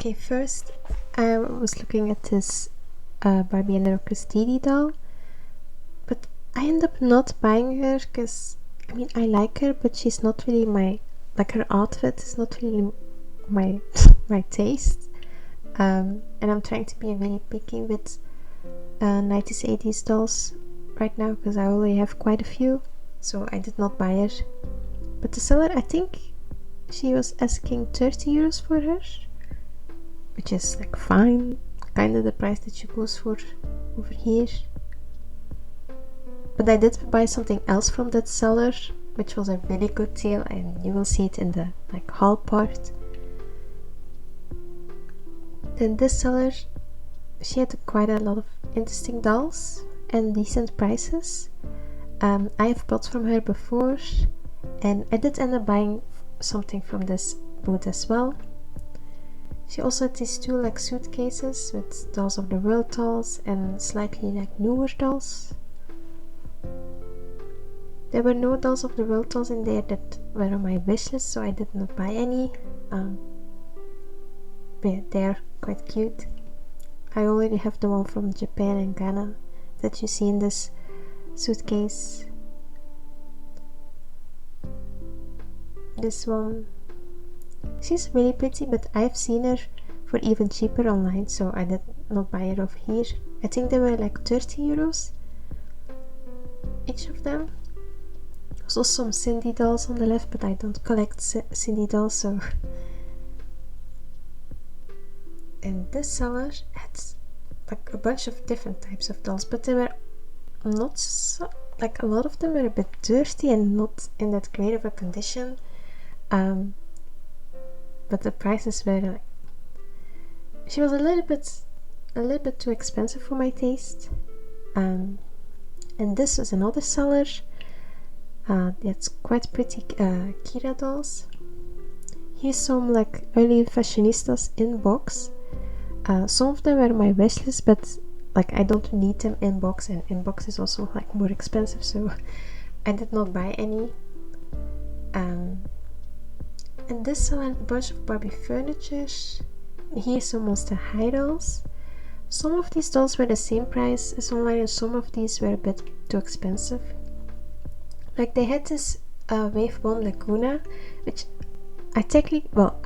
Okay, first I was looking at this Barbie and the Rocker Steedy doll, but I end up not buying her because I like her, but she's not really her outfit is not really my my taste. And I'm trying to be really picky with 90s 80s dolls right now because I already have quite a few, so I did not buy her. But the seller, I think she was asking 30 euros for her, which is like fine, kind of the price that she goes for over here. But I did buy something else from that seller, which was a really good deal, and you will see it in the haul part. Then this seller, she had quite a lot of interesting dolls and decent prices. I have bought from her before, and I did end up buying something from this booth as well. She also had these two suitcases with Dolls of the World dolls and slightly newer dolls. There were no Dolls of the World dolls in there that were on my wish list, so I did not buy any. But yeah, they're quite cute. I already have the one from Japan and Ghana that you see in this suitcase. This one, she's really pretty, but I've seen her for even cheaper online, so I did not buy her over here. I think they were 30 euros each of them. There's also some Cindy dolls on the left, but I don't collect Cindy dolls, so. And this seller had a bunch of different types of dolls, but they were not so, a lot of them were a bit dirty and not in that great of a condition. But the prices were she was a little bit too expensive for my taste. And this is another seller. It's quite pretty Kira dolls. Here's some early fashionistas in box. Some of them were my wish list, but I don't need them in box, and in box is also more expensive, so I did not buy any. And this seller had a bunch of Barbie furniture. Here's some Monster High dolls. Some of these dolls were the same price as online, and some of these were a bit too expensive. They had this Wave 1 Laguna, which I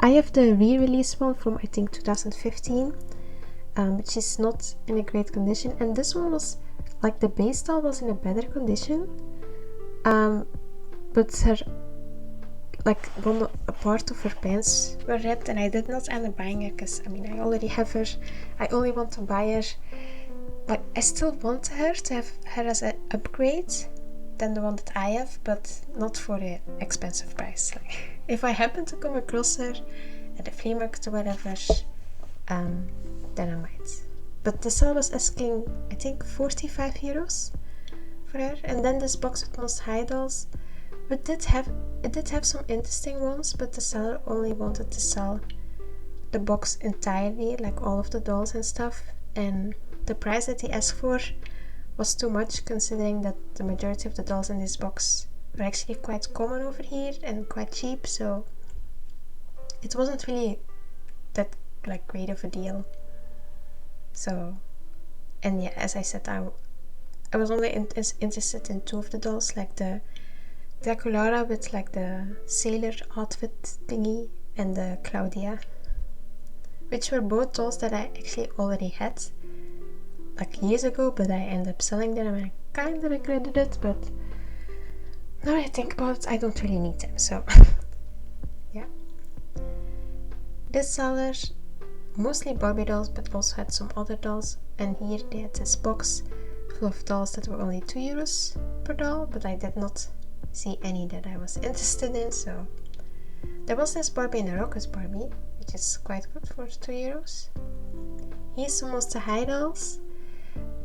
have the re-release one from I think 2015, which is not in a great condition, and this one was the base doll was in a better condition, but her a part of her pants were ripped, and I did not end up buying her because I already have her. I only want to buy her, but I still want her to have her as an upgrade than the one that I have, but not for an expensive price. If I happen to come across her at a flea market or whatever, then I might. But the seller was asking, I think, 45 euros for her. And then this box with Most High dolls, it did have some interesting ones, but the seller only wanted to sell the box entirely, all of the dolls and stuff. And the price that he asked for was too much, considering that the majority of the dolls in this box were actually quite common over here and quite cheap, so it wasn't really that great of a deal. So, and yeah, as I said, I was only interested in two of the dolls, the Draculara with the sailor outfit thingy, and the Claudia, which were both dolls that I actually already had years ago, but I ended up selling them and I kind of regretted it, but now I think about it, I don't really need them, so yeah. This seller, mostly Barbie dolls, but also had some other dolls, and here they had this box full of dolls that were only 2 euros per doll, but I did not see any that I was interested in, so there was this Barbie and the Rockers Barbie, which is quite good for 2 euros. Here's some Monster High dolls.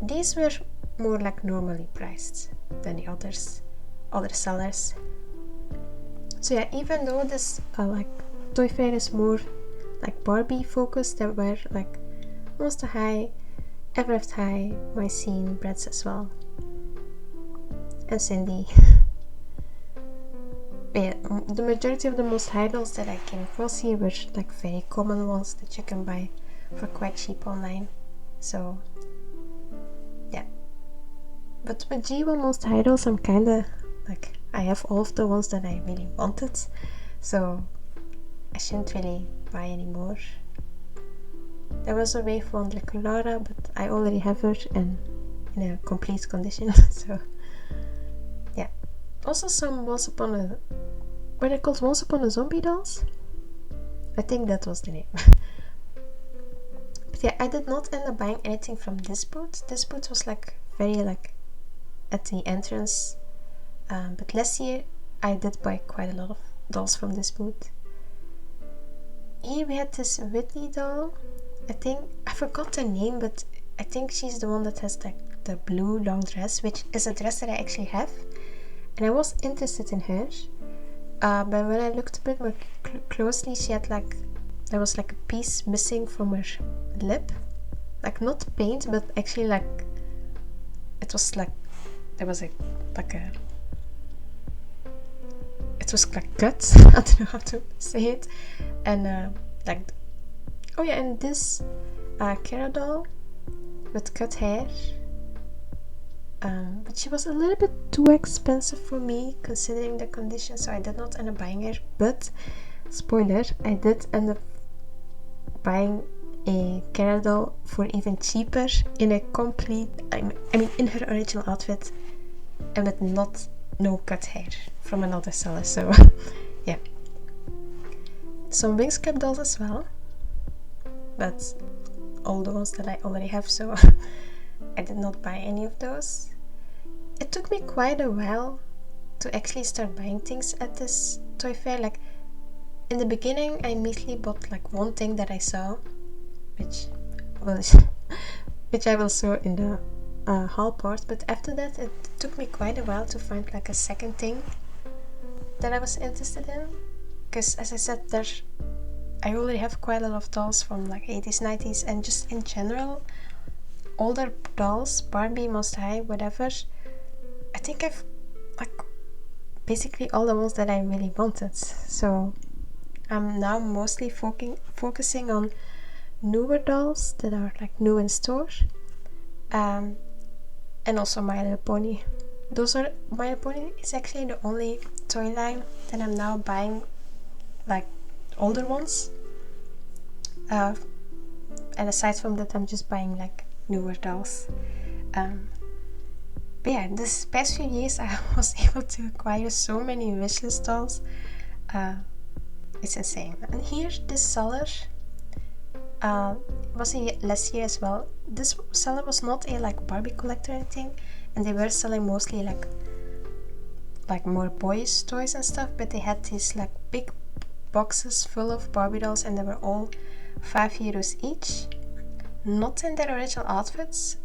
These were more normally priced than the other sellers. So yeah, even though this toy fair is more Barbie focused, there were Monster High, Everest High, My Scene, Bratz as well, and Cindy. yeah, the majority of the most high dolls that I came across here were like very common ones that you can buy for quite cheap online. So yeah, but with G1 most high dolls, I'm kinda like, I have all of the ones that I really wanted, so I shouldn't really buy any more. There was a wave one like Lara, but I already have her and in a complete condition. So yeah. Also some Once Upon a, were they called Once Upon a Zombie dolls? I think that was the name. But yeah, I did not end up buying anything from this booth. This booth was like very like at the entrance. But last year I did buy quite a lot of dolls from this booth. Here we had this Whitney doll. I forgot the name, but I think she's the one that has like the blue long dress, which is a dress that I actually have. And I was interested in her. But when I looked a bit more closely, she had like, there was like a piece missing from her lip. Like not paint, but actually like, it was like, there was it was like cut. I don't know how to say it. And like, oh yeah, and this Kara doll with cut hair. But she was a little bit too expensive for me considering the condition, so I did not end up buying her. But spoiler, I did end up buying a Kara doll for even cheaper in a complete, I mean in her original outfit and with no cut hair from another seller. So yeah, some wings cap dolls as well, but all the ones that I already have, so I did not buy any of those. It took me quite a while to actually start buying things at this toy fair. Like in the beginning I immediately bought like one thing that I saw, which I will show in the haul part, but after that it took me quite a while to find like a second thing that I was interested in, because as I said, I already have quite a lot of dolls from like 80s, 90s, and just in general older dolls, Barbie, Most High, whatever. I think I've like basically all the ones that I really wanted. So I'm now mostly focusing on newer dolls that are like new in store, and also My Little Pony. My Little Pony is actually the only toy line that I'm now buying, like older ones. And aside from that, I'm just buying like newer dolls. But yeah, this past few years I was able to acquire so many wishlist dolls. It's insane. And here, this seller was last year as well. This seller was not a like Barbie collector or anything, and they were selling mostly like more boys toys and stuff, but they had these like big boxes full of Barbie dolls, and they were all €5 each. Not in their original outfits,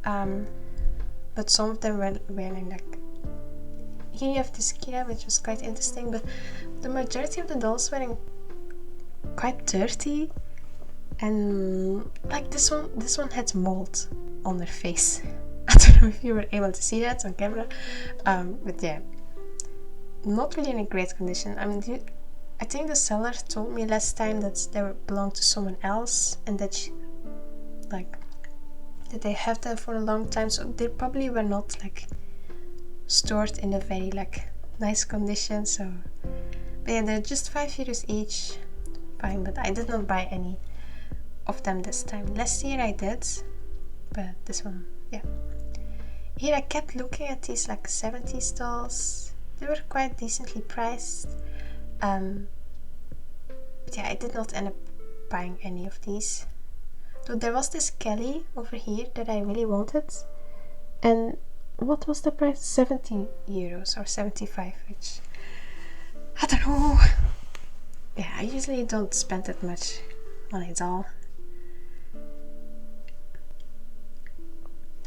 but some of them were wearing like, here you have this Kira, which was quite interesting, but the majority of the dolls were quite dirty, and like this one had mold on her face. I don't know if you were able to see that on camera, but yeah, not really in a great condition. I think the seller told me last time that they belonged to someone else, and that that they have them for a long time, so they probably were not like stored in a very like nice condition. So but yeah, they're just €5 each. Fine, but I did not buy any of them this time. Last year I did, but this one, yeah. Here I kept looking at these like 70s dolls. They were quite decently priced. But yeah, I did not end up buying any of these. So there was this Kelly over here that I really wanted, and what was the price? €70 or 75, which I don't know. Yeah, I usually don't spend that much on a doll.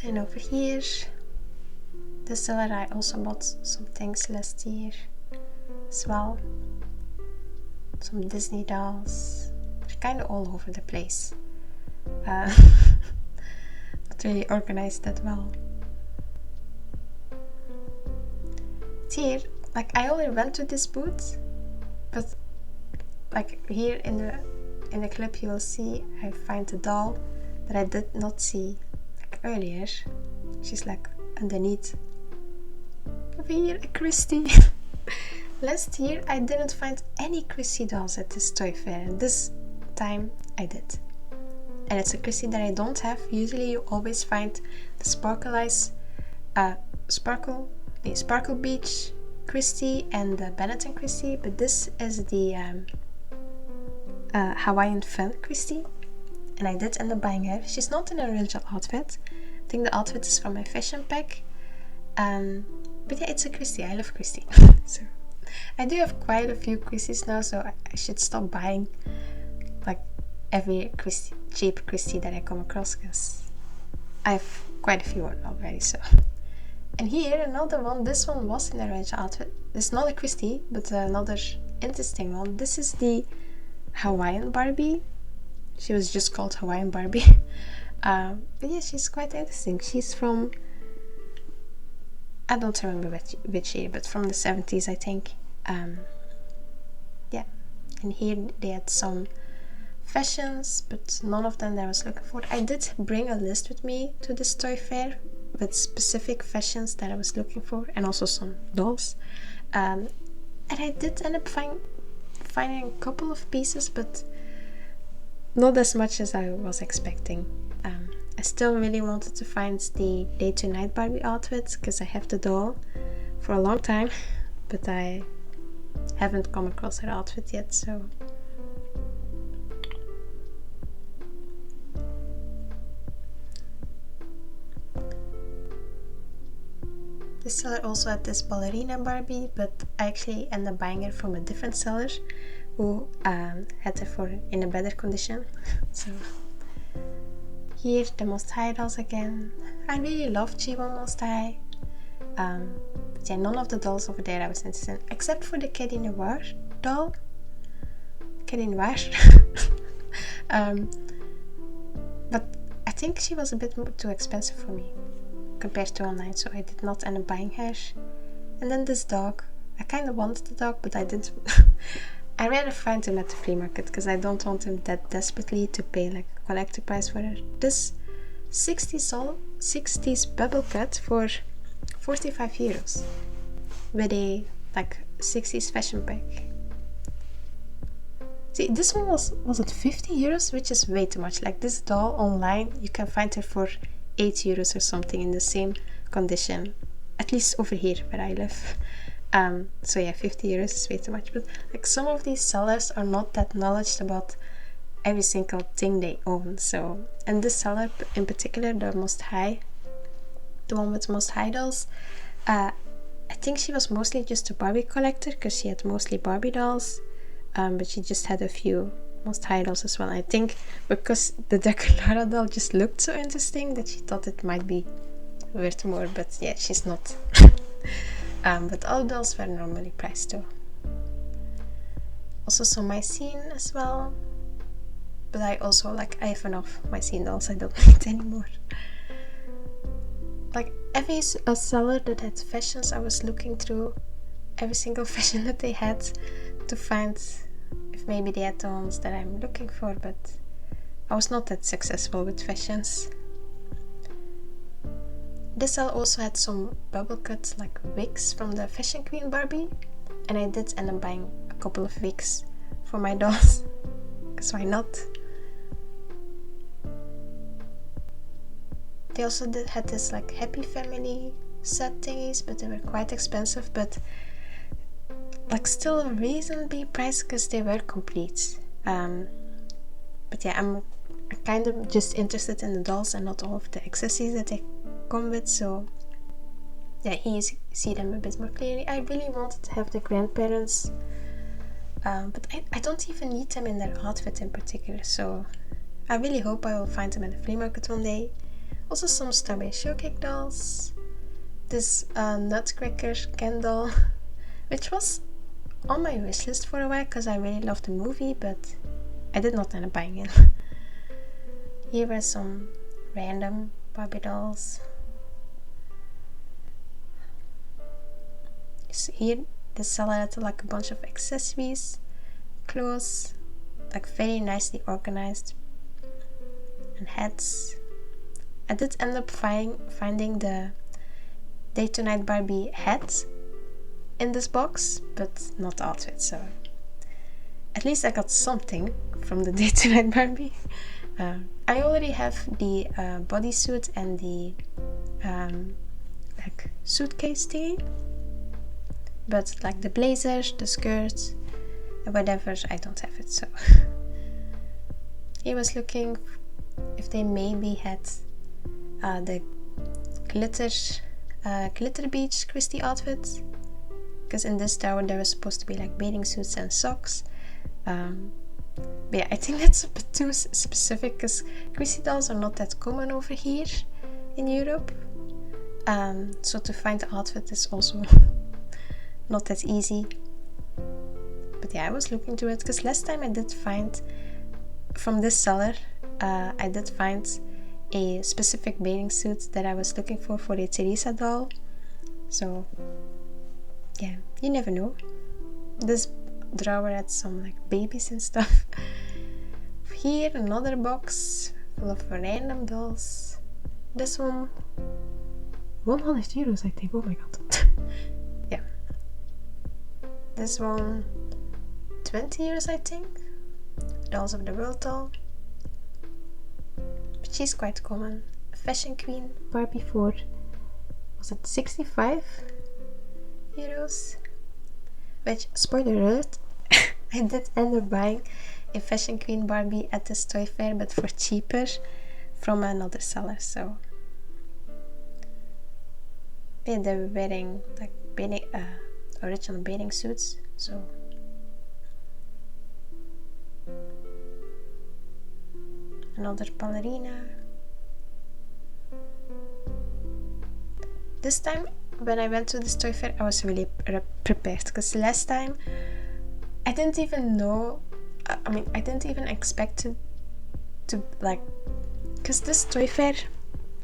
And over here, the seller, I also bought some things last year as well. Some Disney dolls. They're kind of all over the place. Not really organized that well. But here, like I only went to this booth But like here in the clip you will see I find a doll that I did not see like earlier. She's like underneath. Over here, a Christie. Last year I didn't find any Christie dolls at this toy fair, and this time I did. And it's a Christie that I don't have. Usually you always find the Sparkle Beach Christie and the Benetton Christie, but this is the Hawaiian Fun Christie, and I did end up buying her. She's not in an original outfit. I think the outfit is from my fashion pack. But yeah, it's a Christie. I love Christie. So I do have quite a few Christies now, so I should stop buying like every cheap Christie that I come across, because I have quite a few already. So, and here another one. This one was in the original outfit. It's not a Christie, but another interesting one. This is the Hawaiian Barbie. She was just called Hawaiian Barbie. But yeah, she's quite interesting. She's from, I don't remember which year, but from the 70s, I think. Yeah, and here they had some fashions, but none of them that I was looking for. I did bring a list with me to this toy fair with specific fashions that I was looking for, and also some dolls. And I did end up finding a couple of pieces, but not as much as I was expecting. I still really wanted to find the day to night Barbie outfit, because I have the doll for a long time, but I haven't come across her outfit yet. So this seller also had this ballerina Barbie, but I actually ended up buying her from a different seller who had her in a better condition. So here the Most High dolls again. I really love G1 Most High. But yeah, none of the dolls over there I was interested in, except for the Caddy Noir doll. Caddy Noir. But I think she was a bit too expensive for me compared to online, so I did not end up buying her. And then this dog. I kind of wanted the dog, but I didn't. I rather find him at the flea market, because I don't want him that desperately to pay like a collector price for her. This 60s bubble cut for 45 euros with a like 60s fashion pack. See, this one was at 50 euros, which is way too much. Like this doll online, you can find her for 8 euros or something in the same condition, at least over here where I live. So yeah, 50 euros is way too much. But like some of these sellers are not that knowledgeable about every single thing they own. So, and this seller in particular, the Most High, the one with Most High dolls, I think she was mostly just a Barbie collector, because she had mostly Barbie dolls, but she just had a few Most High dolls as well. I think because the Decolara doll just looked so interesting that she thought it might be worth more, but yeah, she's not. But all dolls were normally priced too. Also some Mycene as well, but I have enough Mycene dolls, I don't need anymore. Like every seller that had fashions, I was looking through every single fashion that they had to find if maybe they had the ones that I'm looking for, but I was not that successful with fashions. This seller also had some bubble cut like wigs from the Fashion Queen Barbie, and I did end up buying a couple of wigs for my dolls, because why not? They also had this like Happy Family set thingies, but they were quite expensive, but like still reasonably priced because they were complete. But yeah, I'm kind of just interested in the dolls and not all of the accessories that they come with, so yeah, here you see them a bit more clearly. I really wanted to have the grandparents, but I don't even need them in their outfit in particular, so I really hope I will find them in the flea market one day. Also some Strawberry Shortcake dolls, this Nutcracker Ken doll, which was on my wish list for a while because I really loved the movie, but I did not end up buying it. Here were some random Barbie dolls. So here the seller had like a bunch of accessories. clothes, like very nicely organized, and hats. I did end up finding the Day to Night Barbie hat in this box, but not the outfit, so at least I got something from the Day to Night Barbie. I already have the bodysuit and the like suitcase thingy, but like the blazer, the skirt, and whatever, I don't have it. So he was looking if they maybe had the glitter beach Christy outfit, because in this tower there was supposed to be like bathing suits and socks. But yeah, I think that's a bit too specific, because Christy dolls are not that common over here in Europe. So to find the outfit is also not that easy. But yeah, I was looking to it, because last time I did find from this seller, I did find a specific bathing suit that I was looking for a Teresa doll. So yeah, you never know. This drawer had some like babies and stuff. Here another box full of random dolls. This one, €100 I think. Oh my god. Yeah. This one, €20 I think. Dolls of the World doll. But she's quite common. Fashion Queen Barbie for, was it €65? Which, spoiler alert, I did end up buying a Fashion Queen Barbie at this toy fair, but for cheaper from another seller. So yeah, they were wearing like original bathing suits. So another ballerina. This time when I went to this toy fair, I was really prepared, because last time I didn't even know, I didn't even expect it to like, because this toy fair,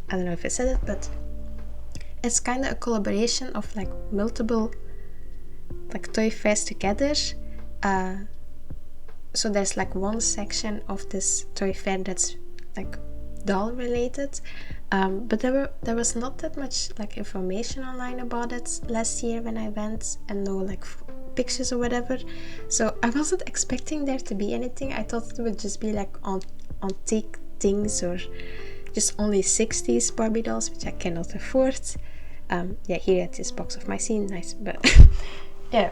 I don't know if I said it, but it's kind of a collaboration of like multiple like toy fairs together. So there's like one section of this toy fair that's like doll related, but there was not that much like information online about it last year when I went, and no like pictures or whatever. So I wasn't expecting there to be anything. I thought it would just be like antique things, or just only 60s Barbie dolls, which I cannot afford. Yeah, here at this box of my scene, nice, but yeah.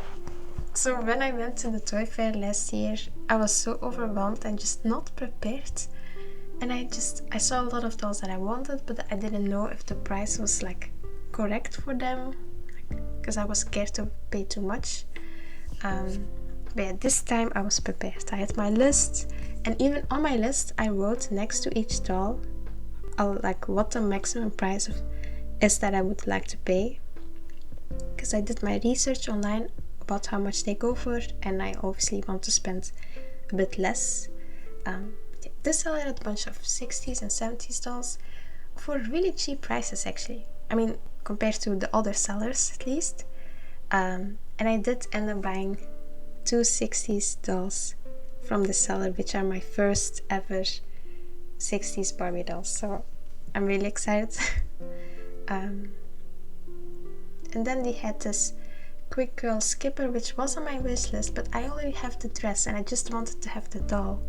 So when I went to the toy fair last year, I was so overwhelmed and just not prepared. And I saw a lot of dolls that I wanted, but I didn't know if the price was like correct for them, because I was scared to pay too much. But yeah, this time I was prepared. I had my list, and even on my list I wrote next to each doll like what the maximum price is that I would like to pay, because I did my research online about how much they go for, and I obviously want to spend a bit less. This seller had a bunch of 60s and 70s dolls for really cheap prices, actually. I mean, compared to the other sellers at least. And I did end up buying 2 60s dolls from the seller, which are my first ever 60s Barbie dolls. So I'm really excited. And then they had this Quick Girl Skipper, which was on my wish list, but I already have the dress and I just wanted to have the doll.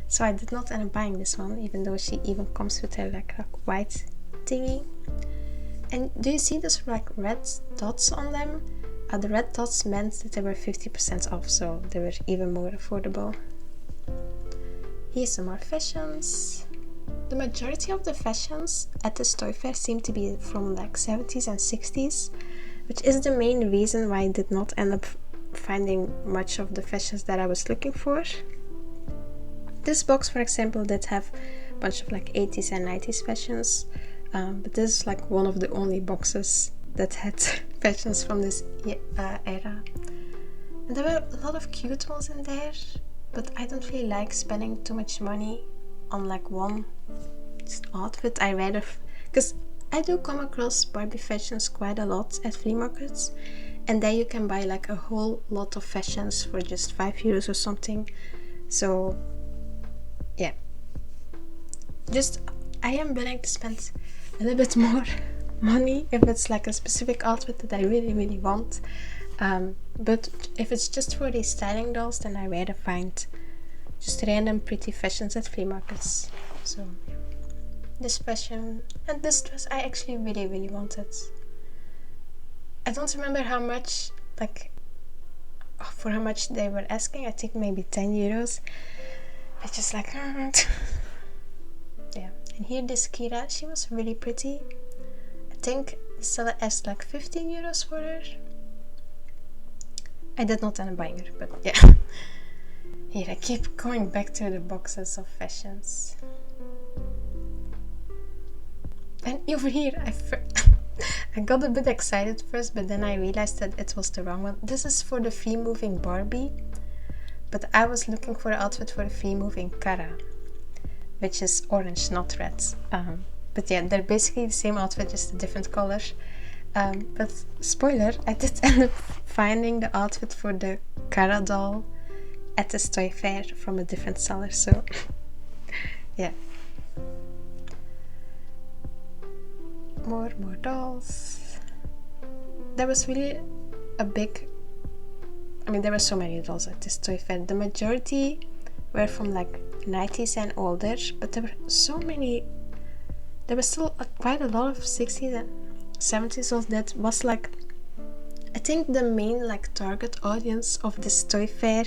So I did not end up buying this one, even though she even comes with her like white thingy. And do you see those like red dots on them? The red dots meant that they were 50% off, so they were even more affordable. Here's some more fashions. The majority of the fashions at this toy fair seem to be from like 70s and 60s, which is the main reason why I did not end up finding much of the fashions that I was looking for. This box, for example, did have a bunch of like 80s and 90s fashions, but this is like one of the only boxes that had fashions from this era. And there were a lot of cute ones in there, but I don't really like spending too much money on like one outfit. I rather, because I do come across Barbie fashions quite a lot at flea markets, and then you can buy like a whole lot of fashions for just 5 euros or something. So yeah, just I am willing to spend a little bit more money if it's like a specific outfit that I really want, but if it's just for these styling dolls, then I rather find just random pretty fashions at flea markets. So this fashion and this dress I actually really wanted. I don't remember how much, like for how much they were asking. I think maybe 10 euros. I just like yeah. And here this Kira, she was really pretty. I think the seller asked like 15 euros for her. I did not end up buying her, but yeah. Here I keep going back to the boxes of fashions. And over here I got a bit excited first, but then I realized that it was the wrong one. This is for the free moving Barbie, but I was looking for an outfit for the free moving Cara, which is orange, not red. But yeah, they're basically the same outfit, just a different color. But spoiler, I did end up finding the outfit for the Cara doll at the toy fair from a different seller, so yeah. More dolls. There was really a big, I mean, there were so many dolls at this toy fair. The majority were from like 90s and older, but there were so many. There was still quite a lot of 60s and 70s dolls. That was like, I think the main like target audience of this toy fair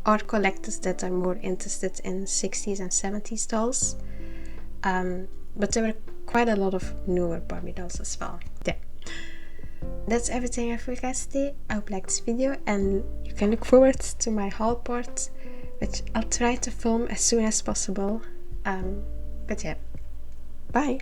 are collectors that are more interested in 60s and 70s dolls. But there were quite a lot of newer Barbie dolls as well. Yeah. That's everything I have for you guys today. I hope you liked this video, and you can look forward to my haul part, which I'll try to film as soon as possible. But yeah, bye!